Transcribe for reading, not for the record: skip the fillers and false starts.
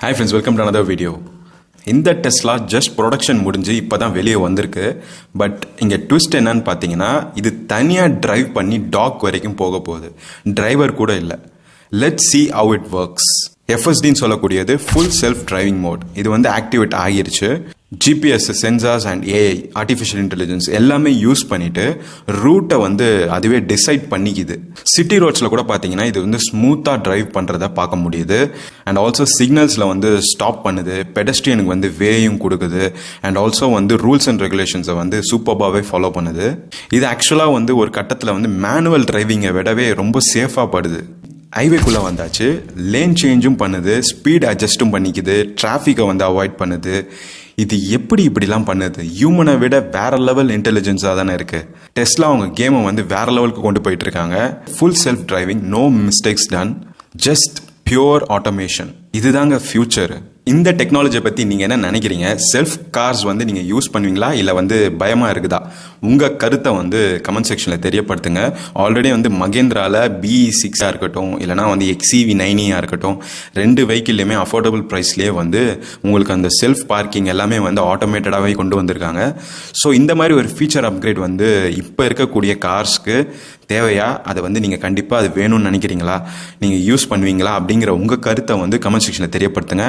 Hi friends, welcome to another video. இந்த Tesla just production முடிஞ்சு இப்போ தான் வெளியே வந்திருக்கு. பட் இங்கே ட்விஸ்ட் என்னன்னு பார்த்தீங்கன்னா, இது தனியாக டிரைவ் பண்ணி டாக் வரைக்கும் போக போகுது. டிரைவர் கூட இல்லை. Let's see how it works. FSDன்னு சொல்லக்கூடியது ஃபுல் செல்ஃப் டிரைவிங் மோட். இது வந்து ஆக்டிவேட் ஆகிருச்சு. GPS, sensors and AI, artificial intelligence எல்லாமே யூஸ் பண்ணிட்டு ரூட்டை வந்து அதுவே டிசைட் பண்ணிக்குது. சிட்டி ரோட்ஸில் கூட பார்த்தீங்கன்னா இது வந்து ஸ்மூத்தாக டிரைவ் பண்ணுறத பார்க்க முடியுது. அண்ட் ஆல்சோ சிக்னல்ஸில் வந்து ஸ்டாப் பண்ணுது, பெடஸ்ட்ரியனுக்கு வந்து வேயும் கொடுக்குது. அண்ட் ஆல்சோ வந்து ரூல்ஸ் அண்ட் ரெகுலேஷன்ஸை வந்து சூப்பர்பாகவே ஃபாலோ பண்ணுது. இது ஆக்சுவலாக வந்து ஒரு கட்டத்தில் வந்து மேனுவல் டிரைவிங்கை விடவே ரொம்ப சேஃபாக படுது. ஹைவேக்குள்ளே வந்தாச்சு, லேன் சேஞ்சும் பண்ணுது, ஸ்பீட் அட்ஜஸ்ட்டும் பண்ணிக்குது, டிராஃபிக்கை வந்து அவாய்ட் பண்ணுது. இது எப்படி இப்படிலாம் பண்ணுது? ஹியூமனை விட வேற லெவல் இன்டெலிஜென்ஸாக தானே இருக்கு. டெஸ்லா அவங்க கேமை வந்து வேற லெவலுக்கு கொண்டு போயிட்டு இருக்காங்க. Full self driving, no mistakes done, just pure automation. இதுதாங்க ஃபியூச்சர். இந்த டெக்னாலஜியை பற்றி நீங்கள் என்ன நினைக்கிறீங்க? செல்ஃப் கார்ஸ் வந்து நீங்கள் யூஸ் பண்ணுவீங்களா, இல்லை வந்து பயமாக இருக்குதா? உங்கள் கருத்தை வந்து கமெண்ட் செக்ஷனில் தெரியப்படுத்துங்க. ஆல்ரெடி வந்து மகேந்திராவில் BE6 இருக்கட்டும், இல்லைனா வந்து XEV9 இருக்கட்டும், ரெண்டு வெஹிக்கிள்லையுமே அஃபோர்டபுள் ப்ரைஸ்லேயே வந்து உங்களுக்கு அந்த செல்ஃப் பார்க்கிங் எல்லாமே வந்து ஆட்டோமேட்டடாகவே கொண்டு வந்திருக்காங்க. ஸோ இந்த மாதிரி ஒரு ஃபீச்சர் அப்கிரேட் வந்து இப்போ இருக்கக்கூடிய கார்ஸ்க்கு தேவையா? அதை வந்து நீங்கள் கண்டிப்பாக அது வேணும்னு நினைக்கிறீங்களா? நீங்கள் யூஸ் பண்ணுவீங்களா? அப்படிங்கிற உங்கள் கருத்தை வந்து கமெண்ட் செக்ஷனில் தெரியப்படுத்துங்க.